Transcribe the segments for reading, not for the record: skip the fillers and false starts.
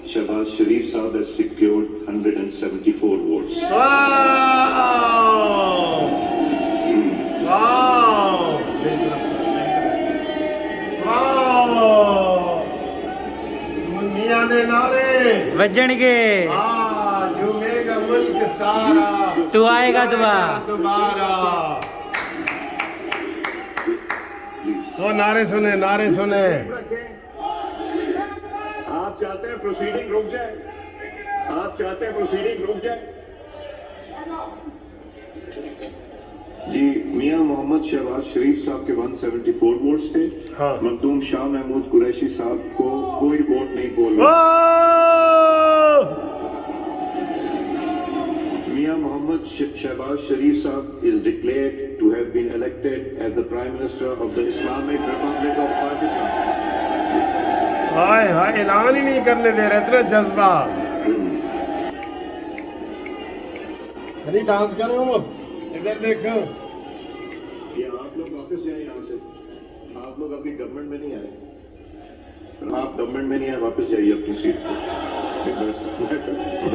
Shehbaz Sharif Saab has secured 174 votes. वाह वाह वाह मुंडिया दे नारे ਵੱਜਣਗੇ झूमेगा मुल्क सारा तू आएगा दोबारा तो नारे सुने आप चाहते हैं प्रोसीडिंग रुक जाए? जी, मियां मोहम्मद शहबाज शरीफ साहब के 174 वोट्स थे। हाँ। मखदूम शाह महमूद कुरैशी साहब को कोई वोट नहीं पोल में। मियां मोहम्मद शहबाज शरीफ साहब is declared to have been elected as the Prime Minister of the Islamic Republic of Pakistan. हाय हाय ऐलान ही नहीं करने दे रहे, इतना जज्बा। अरे डांस करो, इधर देखो। ये आप लोग वापस जाए यहाँ से। आप लोग अपनी गवर्नमेंट में नहीं आए। आप गवर्नमेंट में नहीं आए, वापस जाइए अपनी सीट पे।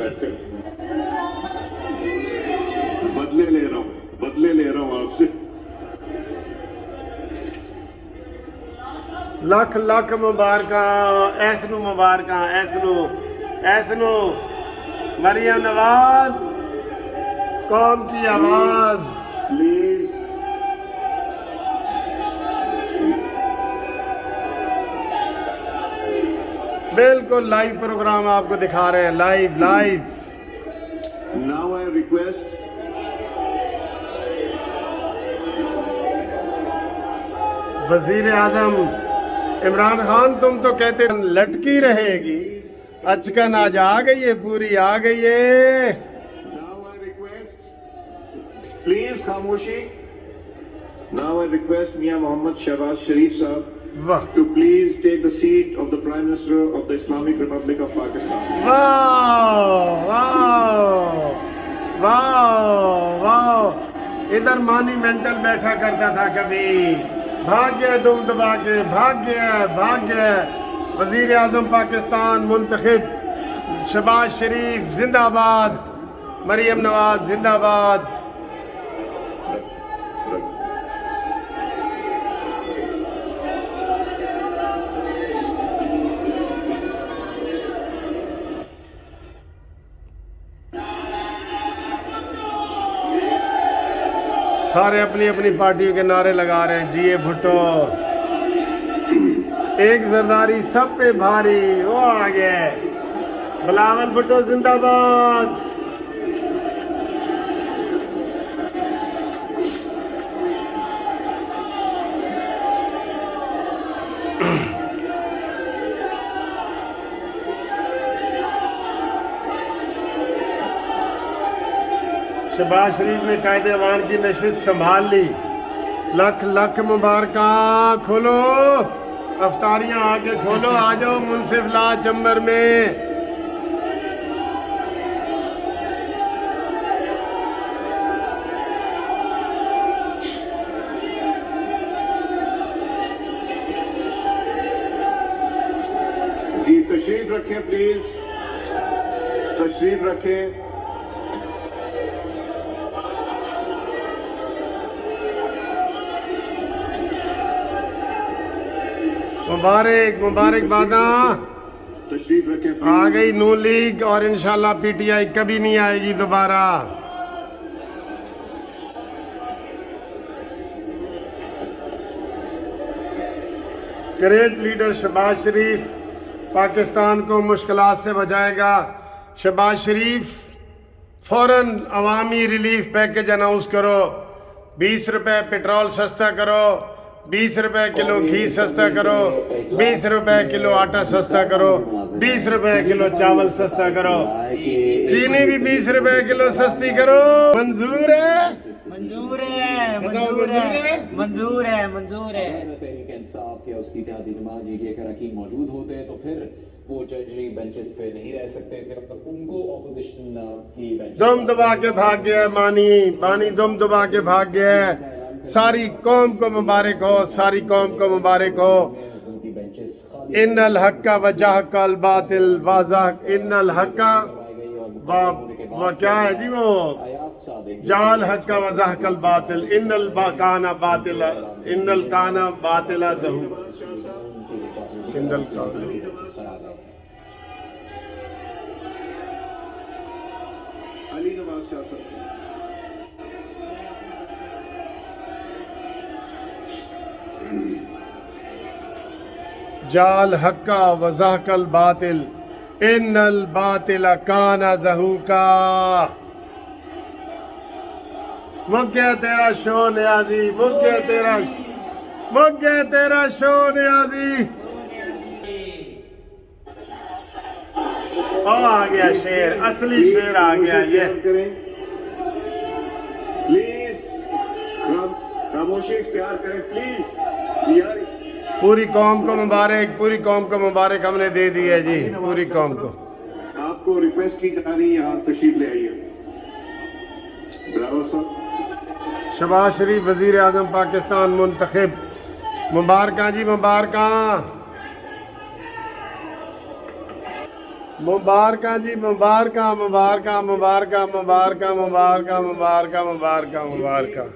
बैठकर बदले ले रहा हूँ आपसे। ਲੱਖ ਲੱਖ ਮੁਬਾਰਕਾਂ ਐਸ ਨੂੰ ਮਰੀਮ ਨਵਾਜ਼ ਕੌਮ ਕੀ ਆਵਾਜ਼ प्लीज बिल्कुल लाइव प्रोग्राम आपको दिखा रहे हैं, लाइव नाउ आई रिक्वेस्ट वजीर आजम इमरान खान, तुम तो कहते लटकी रहेगी, अचकन आज आ गई है, पूरी आ गई है। Now I request, please खामोशी. Now I request Mian Mohammad Shehbaz Sharif Saab वाह to please take the seat of the Prime Minister of the Islamic Republic of Pakistan. वाह वाह वाह वाह, इधर मॉन्यूमेंटल बैठा करता था कभी, भाग्य दुम दबा के भाग्य वजीर आजम पाकिस्तान मुंतखब शहबाज शरीफ जिंदाबाद, मरीम नवाज जिंदाबाद। सारे अपनी अपनी पार्टियों के नारे लगा रहे हैं। जिए भुट्टो, एक जरदारी सब पे भारी, वो आ गए, बिलावल भुट्टो जिंदाबाद। शहबाज शरीफ ने कायदे अवान की नशिस्त संभाल ली। लख लख मुबारक। खोलो अफ्तारियां, आके खोलो, आ जाओ मुनसिफ ला चंबर में। जी तशरीफ रखें प्लीज, तशरीफ रखें। मुबारकबाद। तशरीफ रखें आ गई नून लीग और इंशाल्लाह पीटीआई कभी नहीं आएगी दोबारा। ग्रेट लीडर शहबाज शरीफ पाकिस्तान को मुश्किलात से बचाएगा। शहबाज शरीफ फौरन अवामी रिलीफ पैकेज अनाउंस करो। 20 रुपए पेट्रोल सस्ता करो, 20 रुपए किलो घी सस्ता करो, 20 रुपए किलो आटा सस्ता करो, 20 रुपए किलो चावल सस्ता करो, चीनी भी 20 रुपए किलो सस्ती करो। मंजूर है? मंजूर है, मंजूर है, मंजूर है, मंजूर है। तहरीक इंसाफ या उसकी इत्तेहादी जमात जीटीए के अरकान मौजूद होते हैं तो फिर वो जजरी बेंचेस पे नहीं रह सकते थे, तो उनको ऑपोजिशन की बेंच दम दबा के भाग गया मानी दम दबा के भाग गया। सारी कौम को मुबारक हो, सारी कौम को मुबारक हो। उनकी बेंचेस इन्नल हक्का वजहकल बातिल वाज़ह इन्नल हक्का वो क्या है जी वो जाल हक्का वजहकल बातिल इन्नल काना बातिला इन्नल काना बातिला ज़हू इन्नल काना अली नवाज शाह साहब जाल हक्का वजहकल बातिल इन्नल बातिला काना ज़हूका। मुक्के तेरा शो नियाजी मुक्के तेरा शो नियाजी। आ गया शेर असली शेर आ गया ये। प्लीज खामोशी इख्तियार करें प्लीज यार। पूरी कौम को मुबारक हमने दे दी है जी पूरी कौम को। आपको रिक्वेस्ट की जा रही है यहाँ तशरीफ ले आइए। ड्राइवर साहब शहबाज शरीफ वजीर आजम पाकिस्तान मुंतखब। मुबारक जी मुबारक जी मुबारक।